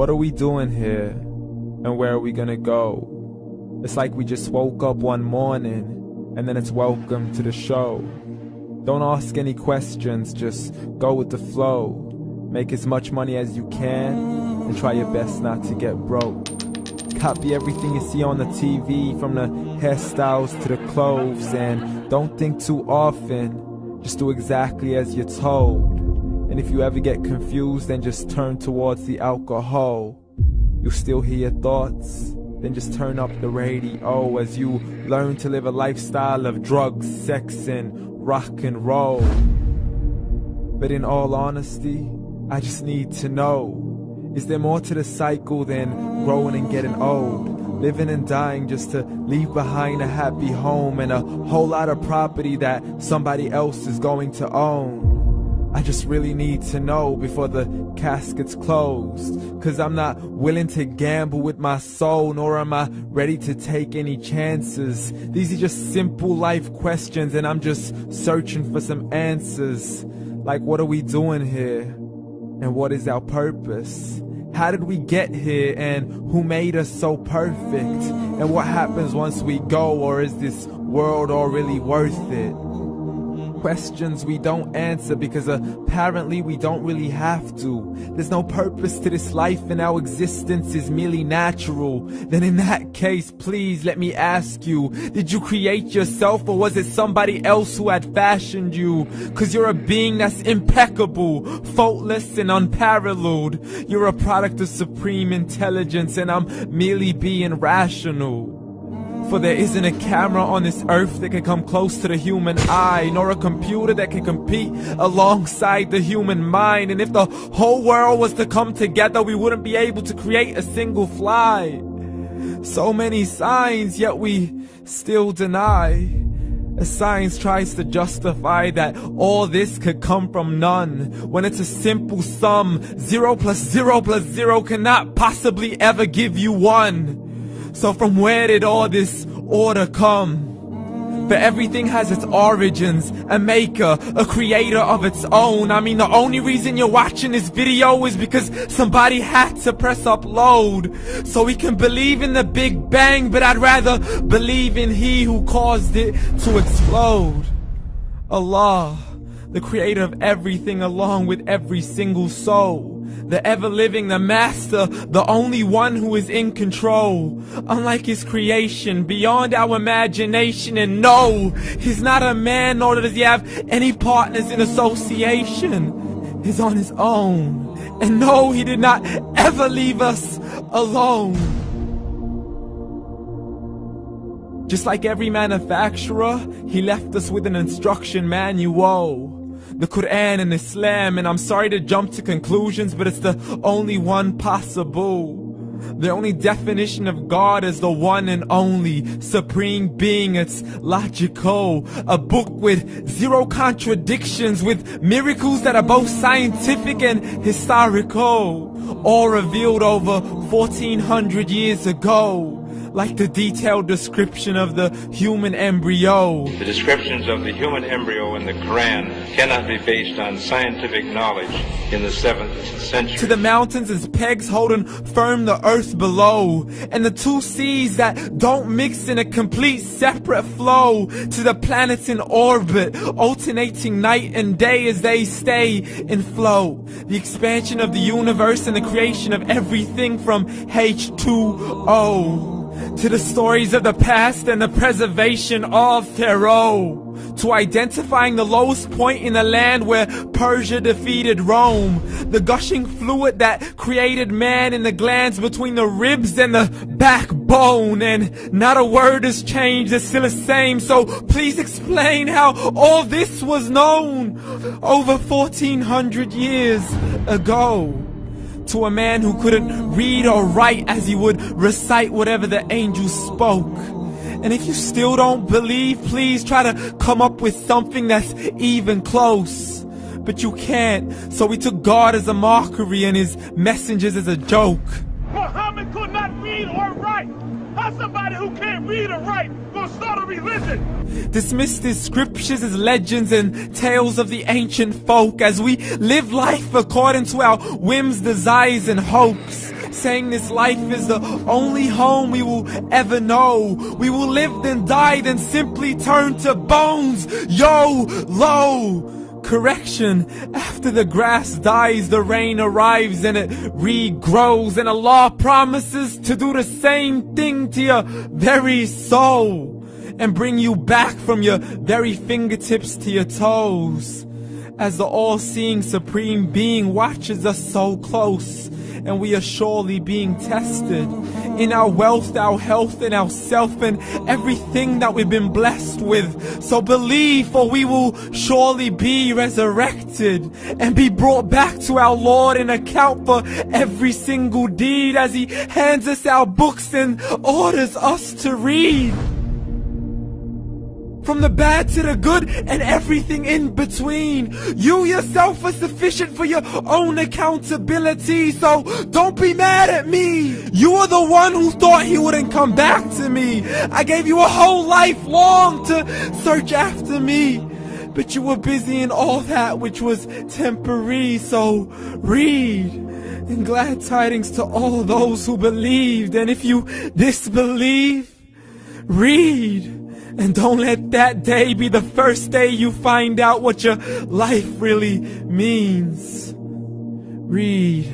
What are we doing here? And where are we gonna go? It's like we just woke up one morning, and then it's welcome to the show. Don't ask any questions, just go with the flow. Make as much money as you can, and try your best not to get broke. Copy everything you see on the TV, from the hairstyles to the clothes, and don't think too often, just do exactly as you're told. And if you ever get confused, then just turn towards the alcohol. You'll still hear your thoughts, then just turn up the radio as you learn to live a lifestyle of drugs, sex, and rock and roll. But in all honesty, I just need to know, is there more to the cycle than growing and getting old? Living and dying just to leave behind a happy home and a whole lot of property that somebody else is going to own. I just really need to know before the casket's closed, 'cause I'm not willing to gamble with my soul, nor am I ready to take any chances. These are just simple life questions, and I'm just searching for some answers. Like, what are we doing here? And what is our purpose? How did we get here, and who made us so perfect? And what happens once we go, or is this world all really worth it? Questions we don't answer because apparently we don't really have to. There's no purpose to this life and our existence is merely natural. Then in that case, please let me ask you, did you create yourself, or was it somebody else who had fashioned you? 'Cause you're a being that's impeccable, faultless and unparalleled. You're a product of supreme intelligence, and I'm merely being rational. For there isn't a camera on this earth that can come close to the human eye, nor a computer that can compete alongside the human mind. And if the whole world was to come together, we wouldn't be able to create a single fly. So many signs, yet we still deny. As science tries to justify that all this could come from none, when it's a simple sum. 0 plus 0 plus 0 cannot possibly ever give you 1. So from where did all this order come? For everything has its origins, a maker, a creator of its own. I mean, the only reason you're watching this video is because somebody had to press upload. So we can believe in the Big Bang, but I'd rather believe in He who caused it to explode. Allah, the creator of everything along with every single soul. The ever-living, the master, the only one who is in control. Unlike his creation, beyond our imagination. And no, he's not a man, nor does he have any partners in association. He's on his own. And no, he did not ever leave us alone. Just like every manufacturer, he left us with an instruction manual. The Quran and Islam, and I'm sorry to jump to conclusions, but it's the only one possible. The only definition of God is the one and only supreme being. It's logical, a book with 0 contradictions, with miracles that are both scientific and historical, all revealed over 1400 years ago. Like the detailed description of the human embryo. The descriptions of the human embryo in the Quran cannot be based on scientific knowledge in the 7th century. To the mountains as pegs holding firm the earth below, and the 2 seas that don't mix in a complete separate flow. To the planets in orbit, alternating night and day as they stay in flow. The expansion of the universe and the creation of everything from H2O. To the stories of the past and the preservation of Pharaoh. To identifying the lowest point in the land where Persia defeated Rome. The gushing fluid that created man in the glands between the ribs and the backbone. And not a word has changed, it's still the same. So please explain how all this was known over 1400 years ago. To a man who couldn't read or write, as he would recite whatever the angels spoke. And if you still don't believe, please try to come up with something that's even close. But you can't, so we took God as a mockery and his messengers as a joke. Muhammad could not read or write. How's somebody who can't read or write gonna start a religion? Dismissed his scriptures as legends and tales of the ancient folk, as we live life according to our whims, desires, and hopes. saying this life is the only home we will ever know. We will live then die then simply turn to bones. YOLO! Correction, after the grass dies, the rain arrives and it regrows, and Allah promises to do the same thing to your very soul and bring you back from your very fingertips to your toes, as the all-seeing supreme being watches us so close, and we are surely being tested in our wealth, our health, and our self, and everything that we've been blessed with. So believe, for we will surely be resurrected and be brought back to our Lord and account for every single deed, as He hands us our books and orders us to read. From the bad to the good and everything in between. You yourself are sufficient for your own accountability, so don't be mad at me. You are the one who thought He wouldn't come back to me. I gave you a whole life long to search after me, but you were busy in all that which was temporary. So read, and glad tidings to all those who believed. And if you disbelieve, read. And don't let that day be the first day you find out what your life really means. Read.